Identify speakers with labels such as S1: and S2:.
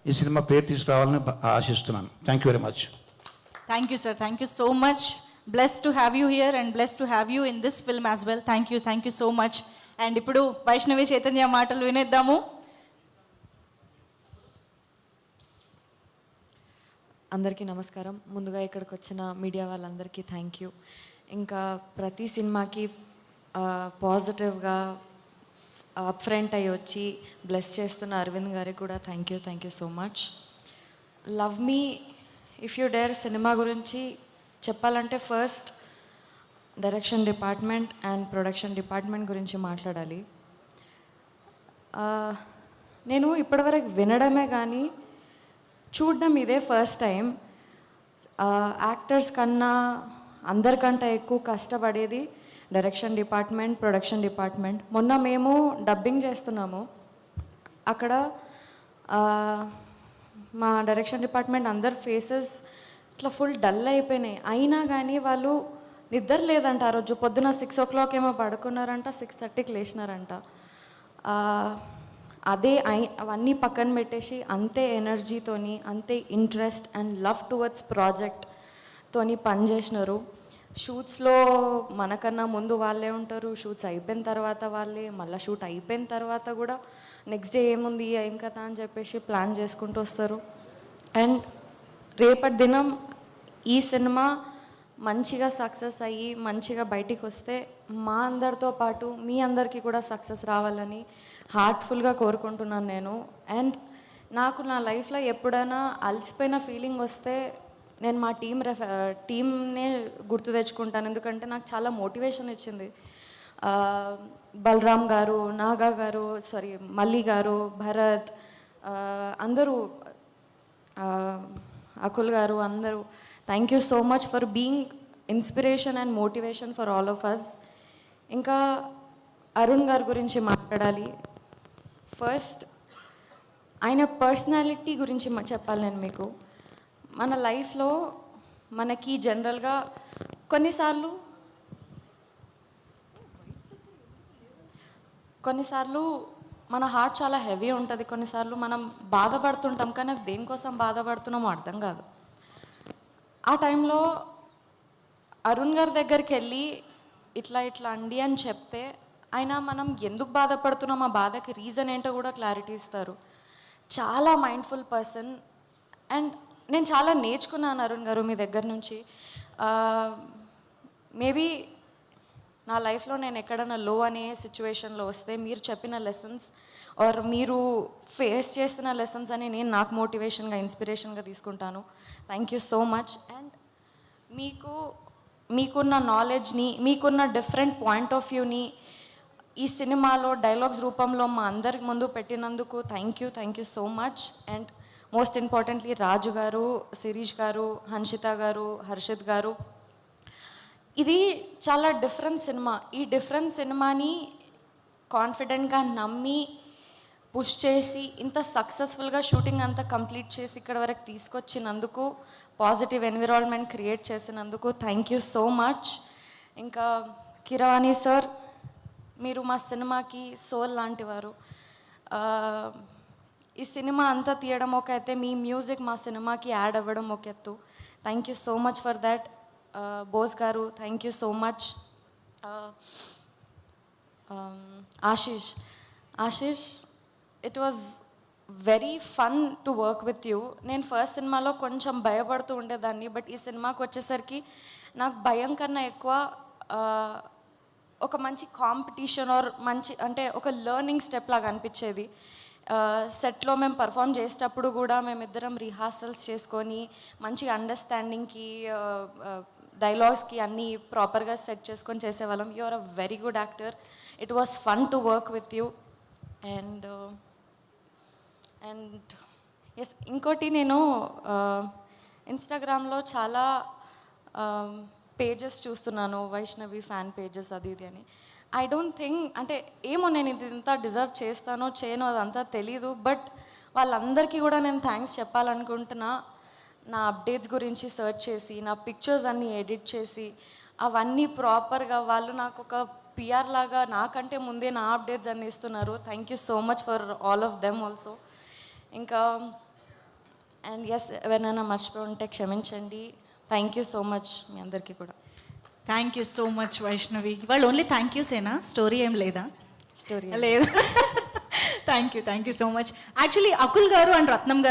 S1: ఈ సినిమా పేరు తీసుకురావాలని ఆశిస్తున్నాను. Thank you very much.
S2: Thank you, sir. Thank you so much. Blessed to have you here and blessed to have you in this film as well. Thank you so much. And ఇప్పుడు వైష్ణవి చైతన్య మాటలు వినేద్దాము.
S3: అందరికీ నమస్కారం. ముందుగా ఇక్కడికి వచ్చిన media వాళ్ళందరికీ thank you. ఇంకా ప్రతి సినిమాకి పాజిటివ్గా అప్ ఫ్రంట్ అయ్యి వచ్చి బ్లెస్ చేస్తున్న అరవింద్ గారికి కూడా thank you so much. Love me if you dare cinema గురించి చెప్పాలంటే first direction department and production department గురించి మాట్లాడాలి. నేను ఇప్పటివరకు వినడమే కానీ చూడడం ఇదే ఫస్ట్ టైం. యాక్టర్స్ కన్నా అందరికంటే ఎక్కువ కష్టపడేది డైరెక్షన్ డిపార్ట్మెంట్, ప్రొడక్షన్ డిపార్ట్మెంట్. మొన్న మేము డబ్బింగ్ చేస్తున్నాము. అక్కడ మా డైరెక్షన్ డిపార్ట్మెంట్ అందరు ఫేసెస్ ఇట్లా ఫుల్ డల్ అయిపోయినాయి. అయినా కానీ వాళ్ళు నిద్ర లేదంట. ఆ రోజు పొద్దున 6 o'clock ఏమో పడుకున్నారంట, 6:30కి లేచినారంట. అవన్నీ పక్కన పెట్టేసి అంతే ఎనర్జీతోని, అంతే ఇంట్రెస్ట్ అండ్ లవ్ టువర్డ్స్ ప్రాజెక్ట్తోని పనిచేసినారు. షూట్స్లో మనకన్నా ముందు వాళ్ళే ఉంటారు, షూట్స్ అయిపోయిన తర్వాత వాళ్ళే, మళ్ళీ షూట్ అయిపోయిన తర్వాత కూడా నెక్స్ట్ డే ఏముంది ఏం కదా అని చెప్పేసి ప్లాన్ చేసుకుంటూ వస్తారు. అండ్ రేపటి దినం ఈ సినిమా మంచిగా సక్సెస్ అయ్యి మంచిగా బయటికి వస్తే మా అందరితో పాటు మీ అందరికీ కూడా సక్సెస్ రావాలని హార్ట్ఫుల్గా కోరుకుంటున్నాను నేను. అండ్ నాకు నా లైఫ్లో ఎప్పుడైనా అలసిపోయిన ఫీలింగ్ వస్తే నేను మా టీమ్నే గుర్తు తెచ్చుకుంటాను. ఎందుకంటే నాకు చాలా మోటివేషన్ ఇచ్చింది. బలరామ్ గారు, నాగా గారు, మల్లి గారు, భరత్, అందరూ, అకుల్ గారు, అందరూ thank you so much for being inspiration and motivation for all of us. ఇంకా అరుణ్ గారి గురించి మాట్లాడాలి. ఫస్ట్ ఆయన పర్సనాలిటీ గురించి చెప్పాలి నేను మీకు. మన లైఫ్లో మనకి జనరల్గా కొన్నిసార్లు మన హార్ట్ చాలా హెవీ ఉంటుంది. కొన్నిసార్లు మనం బాధపడుతుంటాం, కానీ దేనికోసం బాధపడుతున్నామో అర్థం కాదు. ఆ టైంలో అరుణ్ గారి దగ్గరికి వెళ్ళి ఇట్లా అండి అని చెప్తే ఆయన మనం ఎందుకు బాధపడుతున్నాం, ఆ బాధకి రీజన్ ఏంటో కూడా క్లారిటీ ఇస్తారు. చాలా మైండ్ఫుల్ పర్సన్. అండ్ నేను చాలా నేర్చుకున్నాను అరుణ్ గారు మీ దగ్గర నుంచి. మేబీ నా లైఫ్లో నేను ఎక్కడైనా లో అనే సిచ్యువేషన్లో వస్తే మీరు చెప్పిన లెసన్స్ ఆర్ మీరు ఫేస్ చేస్తున్న లెసన్స్ అని నేను నాకు మోటివేషన్గా, ఇన్స్పిరేషన్గా తీసుకుంటాను. Thank you so much. And మీకున్న నాలెడ్జ్ని, మీకున్న డిఫరెంట్ పాయింట్ ఆఫ్ వ్యూని ఈ సినిమాలో డైలాగ్స్ రూపంలో మా అందరికి ముందు పెట్టినందుకు thank you so much. And most importantly Raju garu, Shirish గారు, హన్షిత గారు, హర్షిత్ గారు. ఇది చాలా డిఫరెంట్ సినిమా. ఈ డిఫరెంట్ సినిమాని కాన్ఫిడెంట్గా నమ్మి పుష్ చేసి ఇంత సక్సెస్ఫుల్గా షూటింగ్ అంతా కంప్లీట్ చేసి ఇక్కడ వరకు తీసుకొచ్చినందుకు, పాజిటివ్ ఎన్విరాన్మెంట్ క్రియేట్ చేసినందుకు థ్యాంక్ యూ సో మచ్. ఇంకా కిరవాణి సార్, మీరు మా సినిమాకి సోల్ లాంటివారు. ఈ సినిమా అంతా తీయడం ఒక అయితే, మీ మ్యూజిక్ మా సినిమాకి యాడ్ అవ్వడం ఒక ఎత్తు. Thank you so much for that. Bose garu, thank you so much. Ashish, it was very fun to work with you. నేను ఫస్ట్ సినిమాలో కొంచెం భయపడుతూ ఉండేదాన్ని, బట్ ఈ సినిమాకి వచ్చేసరికి నాకు భయం కన్నా ఎక్కువ ఒక మంచి కాంపిటీషన్ ఆర్ మంచి అంటే ఒక లెర్నింగ్ స్టెప్ లాగా అనిపించేది. సెట్లో మేము పర్ఫామ్ చేసేటప్పుడు కూడా మేమిద్దరం రిహార్సల్స్ చేసుకొని మంచి అండర్స్టాండింగ్కి, డైలాగ్స్కి అన్నీ ప్రాపర్గా సెట్ చేసుకొని చేసేవాళ్ళం. You are a very good actor. It was fun to work with you. And yes, ఇంకోటి, నేను ఇన్స్టాగ్రామ్లో చాలా పేజెస్ చూస్తున్నాను, వైష్ణవి ఫ్యాన్ పేజెస్ అది ఇది అని. ఐ డోంట్ థింక్, అంటే ఏమో నేను ఇది ఇంత డిజర్వ్ చేస్తానో చేయనో అదంతా తెలీదు, బట్ వాళ్ళందరికీ కూడా నేను థ్యాంక్స్ చెప్పాలనుకుంటున్నా. నా అప్డేట్స్ గురించి సెర్చ్ చేసి, నా పిక్చర్స్ అన్నీ ఎడిట్ చేసి, అవన్నీ ప్రాపర్గా వాళ్ళు నాకు ఒక పిఆర్ లాగా నాకంటే ముందే నా అప్డేట్స్ అన్నీ ఇస్తున్నారు. Thank you so much for all of them also. ఇంకా అండ్ ఎస్ ఎవరైనా మర్చిపోయి ఉంటే క్షమించండి. థ్యాంక్ యూ సో మచ్ మీ అందరికీ కూడా.
S2: Thank you so much Vaishnavi. వాళ్ళు ఓన్లీ థ్యాంక్ యూసేనా, స్టోరీ ఏం లేదా?
S3: స్టోరీ
S2: లేదు. Thank you so much. Actually Akul గారు అండ్ రత్నం గారు